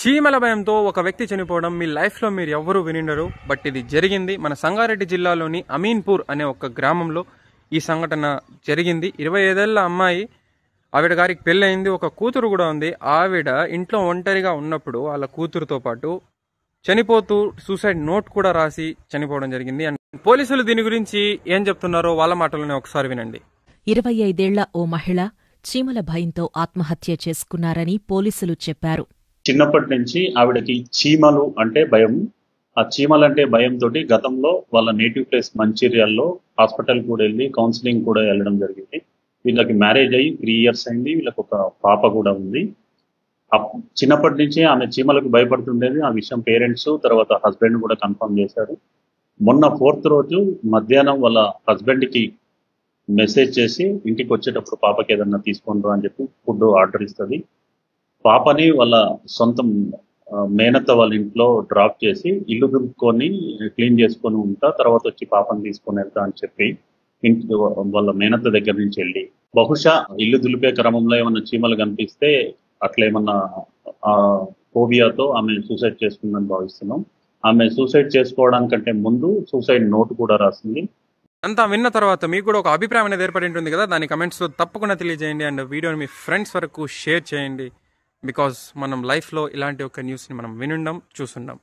చీమల భయంతో ఒక వ్యక్తి చనిపోవడం మీ లైఫ్లో మీరు ఎవ్వరూ వినిండరు. బట్ ఇది జరిగింది మన సంగారెడ్డి జిల్లాలోని అమీన్పూర్ అనే ఒక గ్రామంలో ఈ సంఘటన జరిగింది. 25 ఏళ్ల అమ్మాయి, ఆవిడ గారికి పెళ్ళయింది, ఒక కూతురు కూడా ఉంది. ఆవిడ ఇంట్లో ఒంటరిగా ఉన్నప్పుడు వాళ్ళ కూతురుతో పాటు చనిపోతూ సూసైడ్ నోట్ కూడా రాసి చనిపోవడం జరిగింది. అండ్ పోలీసులు దీని గురించి ఏం చెప్తున్నారో వాళ్ళ మాటలోనే ఒకసారి వినండి. 25 ఏళ్ల ఓ మహిళ చీమల భయంతో ఆత్మహత్య చేసుకున్నారని పోలీసులు చెప్పారు. చిన్నప్పటి నుంచి ఆవిడకి చీమలు అంటే భయం. ఆ చీమలంటే భయంతో గతంలో వాళ్ళ నేటివ్ ప్లేస్ మంచిర్యాల్లో హాస్పిటల్ కూడా వెళ్ళి కౌన్సిలింగ్ కూడా వెళ్ళడం జరిగింది. వీళ్ళకి మ్యారేజ్ అయ్యి 3 years అయింది. వీళ్ళకి ఒక పాప కూడా ఉంది. చిన్నప్పటి నుంచి ఆమె చీమలకు భయపడుతుండేది. ఆ విషయం పేరెంట్స్ తర్వాత హస్బెండ్ కూడా కన్ఫర్మ్ చేశారు. మొన్న 4th రోజు మధ్యాహ్నం వాళ్ళ హస్బెండ్కి మెసేజ్ చేసి ఇంటికి వచ్చేటప్పుడు పాపకి ఏదన్నా తీసుకుంటారు అని చెప్పి ఫుడ్ ఆర్డర్ ఇస్తుంది. పాపని వాళ్ళ సొంతం మేనత్త వాళ్ళ ఇంట్లో డ్రాప్ చేసి ఇల్లు దులుపుకొని క్లీన్ చేసుకొని ఉంటా, తర్వాత వచ్చి పాపని తీసుకొని వెళ్తా అని చెప్పి ఇంటి వాళ్ళ మేనత్త దగ్గర నుంచి వెళ్ళి, బహుశా ఇల్లు దులిపే క్రమంలో ఏమన్నా చీమలు కనిపిస్తే అట్లా ఏమన్నా ఫోబియాతో ఆమె సూసైడ్ చేసుకుందని భావిస్తున్నాం. ఆమె సూసైడ్ చేసుకోవడానికంటే ముందు సూసైడ్ నోట్ కూడా రాసింది. అంతా విన్న తర్వాత మీకు కూడా ఒక అభిప్రాయం అనేది ఏర్పడి ఉంటుంది కదా, దాని కమెంట్స్లో తప్పకుండా తెలియజేయండి. అండ్ వీడియోని మీ ఫ్రెండ్స్ వరకు షేర్ చేయండి. బికాజ్ మనం లైఫ్లో ఇలాంటి ఒక న్యూస్ని మనం వినుండం చూసుండం.